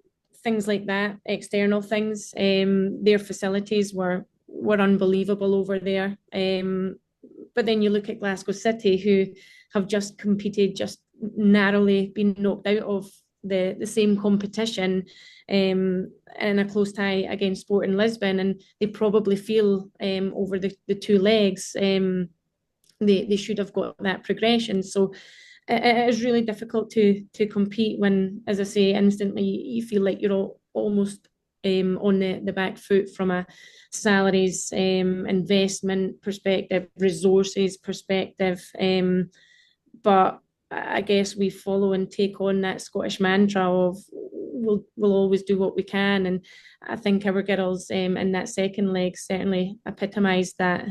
things like that, external things, their facilities were unbelievable over there. But then you look at Glasgow City, who have just competed, just narrowly been knocked out of the same competition in a close tie against Sporting Lisbon, and they probably feel over the two legs they should have got that progression. So it is really difficult to compete when, as I say, instantly you feel like you're almost on the back foot from a salaries, investment perspective, resources perspective. But I guess we follow and take on that Scottish mantra of we'll always do what we can. And I think our girls in that second leg certainly epitomised that.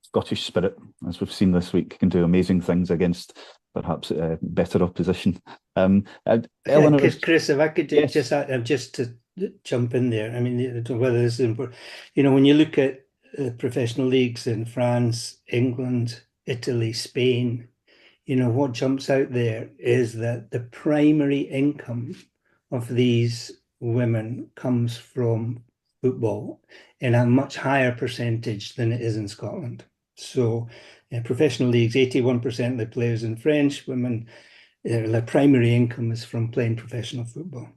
Scottish spirit, as we've seen this week, can do amazing things against perhaps better opposition. Eleanor, Chris, if I could yes. just to jump in there. I mean, whether this is important, when you look at professional leagues in France, England, Italy, Spain, what jumps out there is that the primary income of these women comes from football in a much higher percentage than it is in Scotland. So professional leagues, 81% of the players in French women, their primary income is from playing professional football.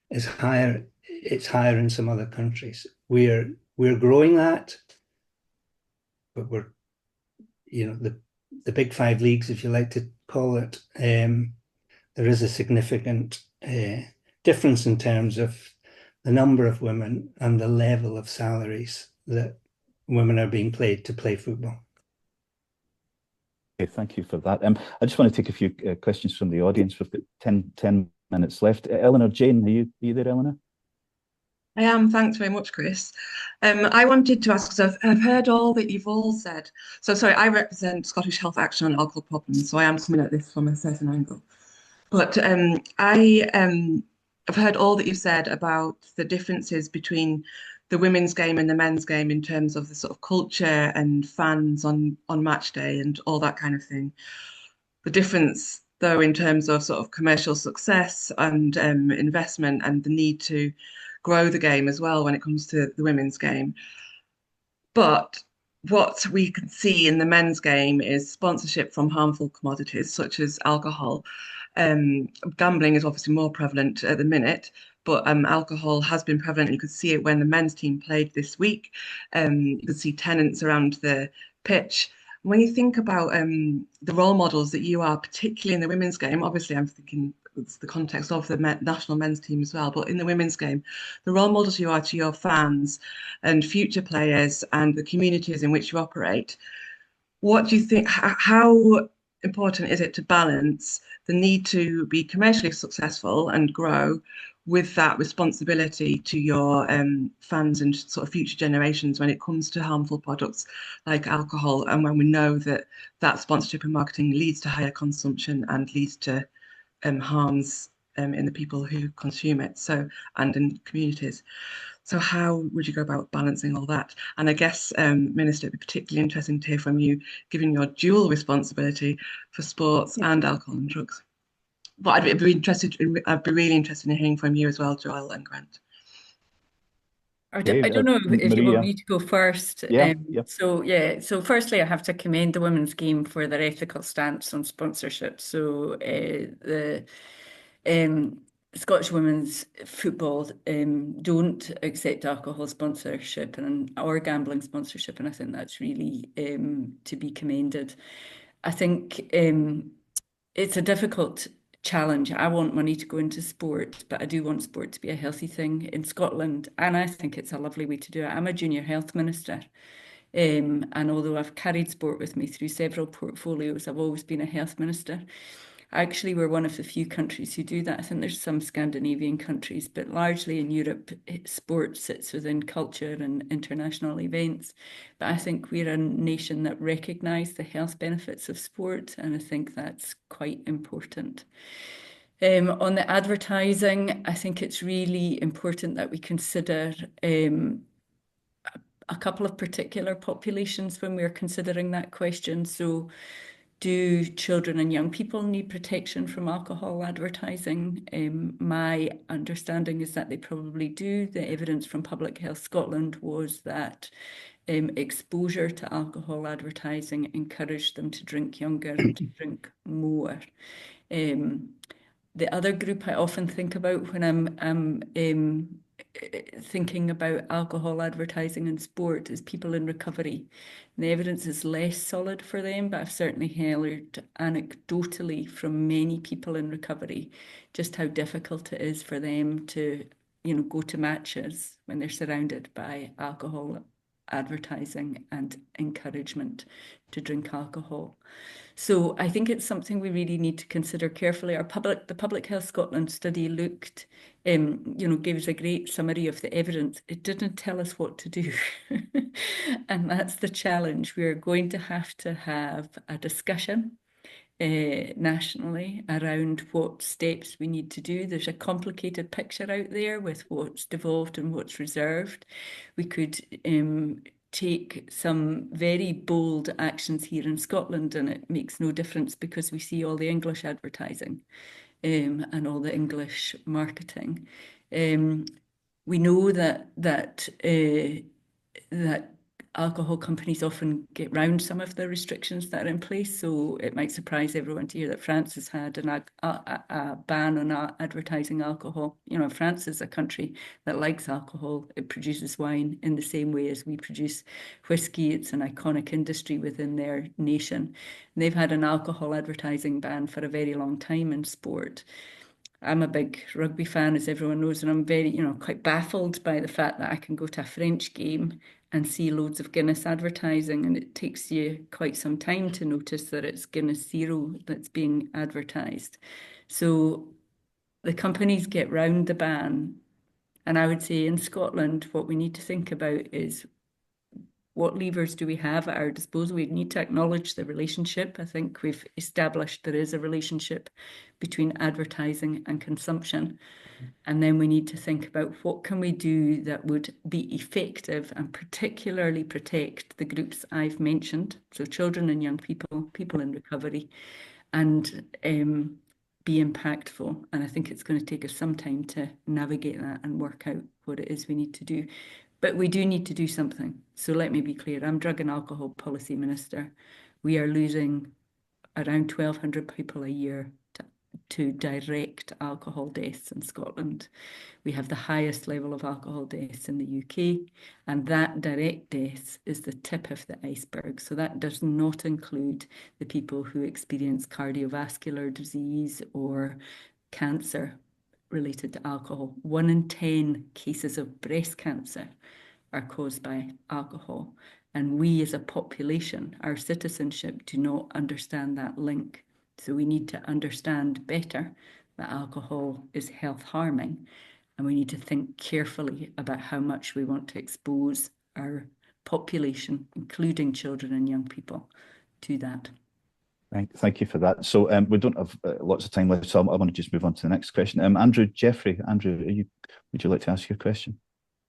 It's higher in some other countries. We're growing that, but we're, the big five leagues, if you like to call it, there is a significant difference in terms of the number of women and the level of salaries that women are being paid to play football. Okay, thank you for that. I just want to take a few questions from the audience. We've got 10 minutes left. Eleanor, Jane, are you there, Eleanor? I am. Thanks very much, Chris. I wanted to ask, because I've heard all that you've all said. So sorry, I represent Scottish Health Action on Alcohol Problems, so I am coming at this from a certain angle. But I've heard all that you've said about the differences between the women's game and the men's game in terms of the sort of culture and fans on match day and all that kind of thing. The difference, though, in terms of sort of commercial success and investment and the need to grow the game as well when it comes to the women's game. But what we can see in the men's game is sponsorship from harmful commodities such as alcohol. Gambling is obviously more prevalent at the minute, but alcohol has been prevalent. You could see it when the men's team played this week. You could see tenants around the pitch. When you think about the role models that you are, particularly in the women's game, obviously I'm thinking it's the context of the national men's team as well, but in the women's game, the role models you are to your fans and future players and the communities in which you operate, what do you think, how important is it to balance the need to be commercially successful and grow with that responsibility to your fans and sort of future generations when it comes to harmful products like alcohol, and when we know that that sponsorship and marketing leads to higher consumption and leads to harms in the people who consume it, so, and in communities. So how would you go about balancing all that? And I guess, Minister, it'd be particularly interesting to hear from you, given your dual responsibility for sports and alcohol and drugs. But I'd be really interested in hearing from you as well, Joel and Grant. I don't know if you want me to go first. Yeah. So firstly, I have to commend the women's game for their ethical stance on sponsorship. So the Scottish women's football don't accept alcohol sponsorship or gambling sponsorship, and I think that's really to be commended. I think it's a difficult challenge. I want money to go into sport, but I do want sport to be a healthy thing in Scotland, and I think it's a lovely way to do it. I'm a junior health minister, and although I've carried sport with me through several portfolios, I've always been a health minister. Actually, we're one of the few countries who do that. I think there's some Scandinavian countries, but largely in Europe, sport sits within culture and international events. But I think we're a nation that recognise the health benefits of sport, and I think that's quite important. On the advertising, I think it's really important that we consider a couple of particular populations when we're considering that question. So, do children and young people need protection from alcohol advertising? My understanding is that they probably do. The evidence from Public Health Scotland was that exposure to alcohol advertising encouraged them to drink younger and to drink more. The other group I often think about when I'm thinking about alcohol advertising in sport is people in recovery. And the evidence is less solid for them, but I've certainly heard anecdotally from many people in recovery just how difficult it is for them to, go to matches when they're surrounded by alcohol advertising and encouragement to drink alcohol. So I think it's something we really need to consider carefully. The Public Health Scotland study looked, gave us a great summary of the evidence. It didn't tell us what to do. And that's the challenge. We're going to have a discussion nationally around what steps we need to do. There's a complicated picture out there with what's devolved and what's reserved. We could take some very bold actions here in Scotland, and it makes no difference because we see all the English advertising and all the English marketing. We know that alcohol companies often get round some of the restrictions that are in place. So it might surprise everyone to hear that France has had a ban on advertising alcohol. France is a country that likes alcohol. It produces wine in the same way as we produce whiskey. It's an iconic industry within their nation. And they've had an alcohol advertising ban for a very long time in sport. I'm a big rugby fan, as everyone knows, and I'm very, quite baffled by the fact that I can go to a French game and see loads of Guinness advertising, and it takes you quite some time to notice that it's Guinness Zero that's being advertised. So the companies get round the ban, and I would say in Scotland, what we need to think about is what levers do we have at our disposal? We need to acknowledge the relationship. I think we've established there is a relationship between advertising and consumption. And then we need to think about what can we do that would be effective and particularly protect the groups I've mentioned, so children and young people, people in recovery, and be impactful. And I think it's going to take us some time to navigate that and work out what it is we need to do. But we do need to do something. So let me be clear, I'm Drug and Alcohol Policy Minister. We are losing around 1,200 people a year to direct alcohol deaths in Scotland. We have the highest level of alcohol deaths in the UK, and that direct death is the tip of the iceberg. So that does not include the people who experience cardiovascular disease or cancer related to alcohol. 1 in 10 cases of breast cancer are caused by alcohol. And we as a population, our citizenship, do not understand that link. So we need to understand better that alcohol is health harming. And we need to think carefully about how much we want to expose our population, including children and young people, to that. Right, thank you for that. So we don't have lots of time left, so I want to just move on to the next question. Andrew Jeffrey, Andrew, would you like to ask your question?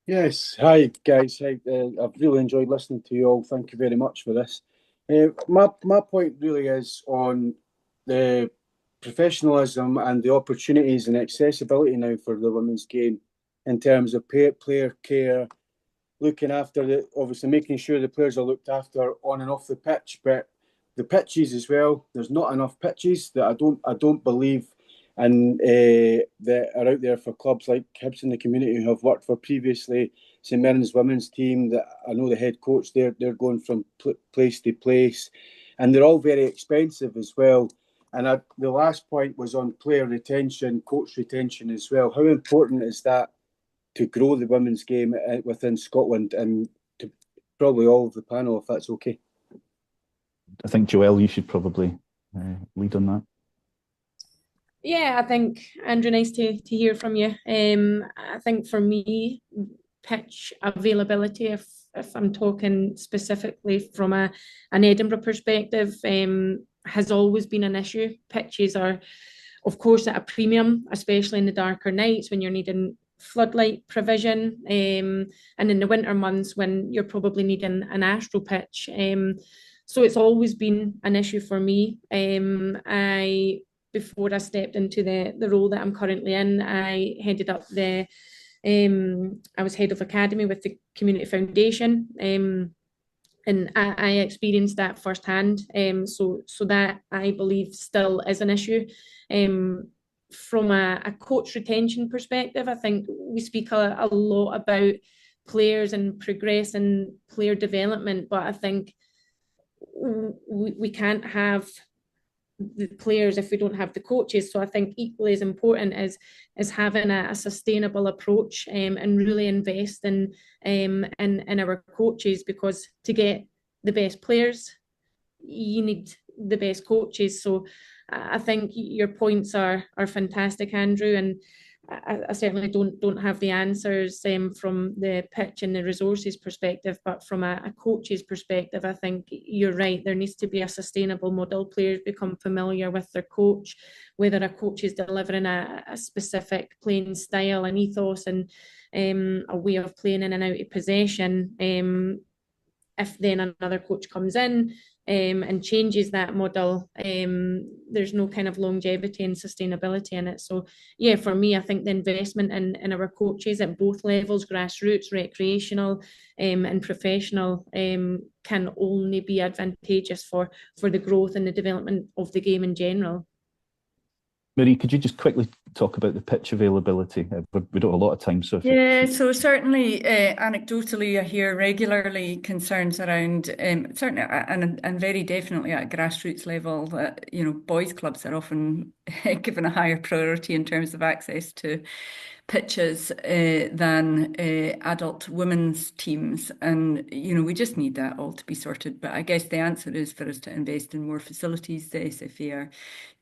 Yes, hi guys. Hi, I've really enjoyed listening to you all. Thank you very much for this. My point really is on the professionalism and the opportunities and accessibility now for the women's game in terms of player care, looking after obviously making sure the players are looked after on and off the pitch, but the pitches as well. There's not enough pitches that I don't believe, and that are out there for clubs like Hibs in the community who have worked for previously St Mirren's women's team. That I know the head coach. They're going from place to place, and they're all very expensive as well. And the last point was on player retention, coach retention as well. How important is that to grow the women's game within Scotland, and to probably all of the panel, if that's okay? I think, Joelle, you should probably lead on that. Yeah, I think, Andrew, nice to hear from you. I think for me, pitch availability, if I'm talking specifically from an Edinburgh perspective, has always been an issue. Pitches are, of course, at a premium, especially in the darker nights when you're needing floodlight provision, and in the winter months when you're probably needing an astro pitch. So it's always been an issue for me. Before I stepped into the role that I'm currently in, I headed up I was head of academy with the Community Foundation, and I experienced that firsthand. So that, I believe, still is an issue. From a coach retention perspective, I think we speak a lot about players and progressing player development, but I think we can't have the players if we don't have the coaches. So I think equally as important is having a sustainable approach, and really invest in our coaches, because to get the best players, you need the best coaches. So I think your points are fantastic, Andrew, and I certainly don't have the answers from the pitch and the resources perspective, but from a coach's perspective, I think you're right. There needs to be a sustainable model. Players become familiar with their coach, whether a coach is delivering a specific playing style and ethos and a way of playing in and out of possession. If then another coach comes in and changes that model, there's no kind of longevity and sustainability in it. So yeah, for me, I think the investment in our coaches at both levels, grassroots, recreational, and professional, can only be advantageous for the growth and the development of the game in general. Marie, could you just quickly talk about the pitch availability? We don't have a lot of time, so so certainly, anecdotally, I hear regularly concerns around certainly and very definitely at grassroots level that boys' clubs are often given a higher priority in terms of access to pitches than adult women's teams, and we just need that all to be sorted. But I guess the answer is for us to invest in more facilities. The SFA are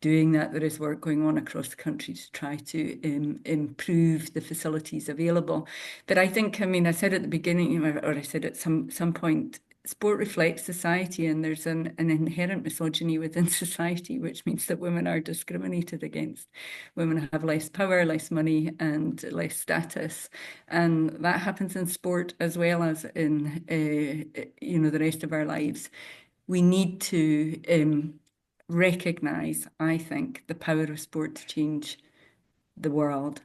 doing that. There is work going on across the country to try to improve the facilities available. But I think, I said at the beginning, or I said at some point, sport reflects society, and there's an inherent misogyny within society, which means that women are discriminated against. Women have less power, less money, and less status, and that happens in sport as well as in the rest of our lives. We need to recognise, I think, the power of sport to change the world,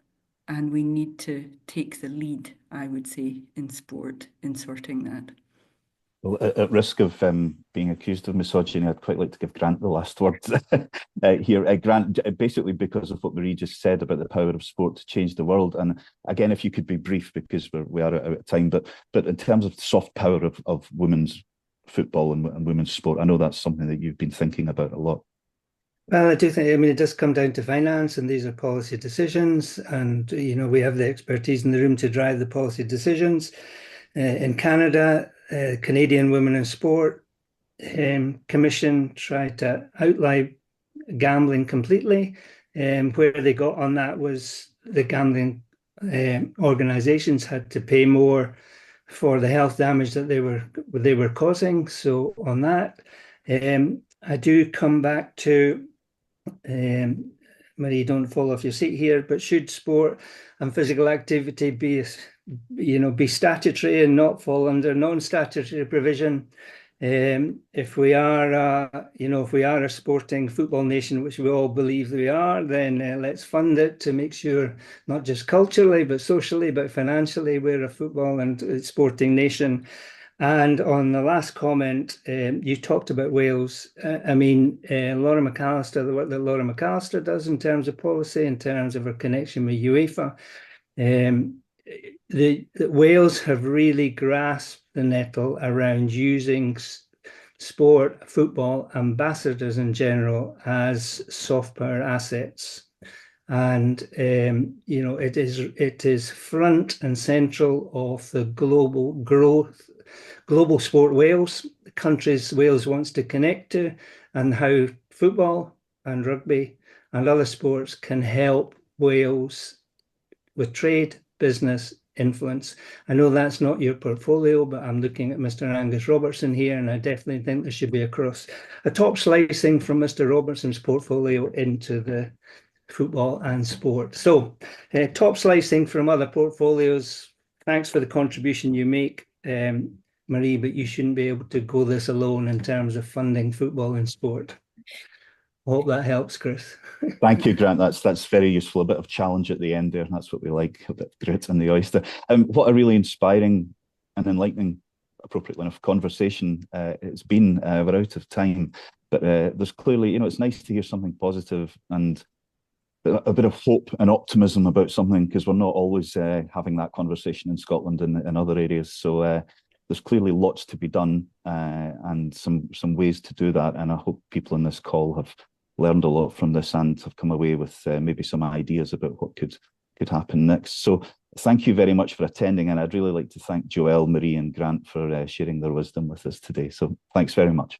and we need to take the lead, I would say, in sport in sorting that. Well, at risk of being accused of misogyny, I'd quite like to give Grant the last word here. Grant, basically because of what Marie just said about the power of sport to change the world. And again, if you could be brief, because we are out of time, but in terms of the soft power of women's football and women's sport, I know that's something that you've been thinking about a lot. Well, I do think, it does come down to finance, and these are policy decisions, and, we have the expertise in the room to drive the policy decisions. In Canada, Canadian Women in Sport Commission tried to outlaw gambling completely. Where they got on that was the gambling organisations had to pay more for the health damage that they were causing. So on that, I do come back to Marie, don't fall off your seat here, but should sport and physical activity be statutory and not fall under non-statutory provision? If we are a sporting football nation, which we all believe we are, then let's fund it to make sure not just culturally, but socially, but financially, we're a football and sporting nation. And on the last comment, you talked about Wales. Laura McAllister, the work that Laura McAllister does in terms of policy, in terms of her connection with UEFA, Wales have really grasped the nettle around using sport, football, ambassadors in general as soft power assets. And, it is front and central of the global sport Wales, the countries Wales wants to connect to, and how football and rugby and other sports can help Wales with trade, business, influence. I know that's not your portfolio, but I'm looking at Mr. Angus Robertson here, and I definitely think there should be a top slicing from Mr. Robertson's portfolio into the football and sport. So top slicing from other portfolios. Thanks for the contribution you make, Marie, but you shouldn't be able to go this alone in terms of funding football and sport. I hope that helps, Chris. Thank you, Grant. That's very useful. A bit of challenge at the end there. That's what we like, a bit of grit in the oyster. What a really inspiring and enlightening, appropriately enough, conversation it's been. We're out of time, but there's clearly, it's nice to hear something positive and a bit of hope and optimism about something, because we're not always having that conversation in Scotland and in other areas. So there's clearly lots to be done and some ways to do that. And I hope people in this call have learned a lot from this and have come away with maybe some ideas about what could happen next. So thank you very much for attending. And I'd really like to thank Joelle, Marie and Grant for sharing their wisdom with us today. So thanks very much.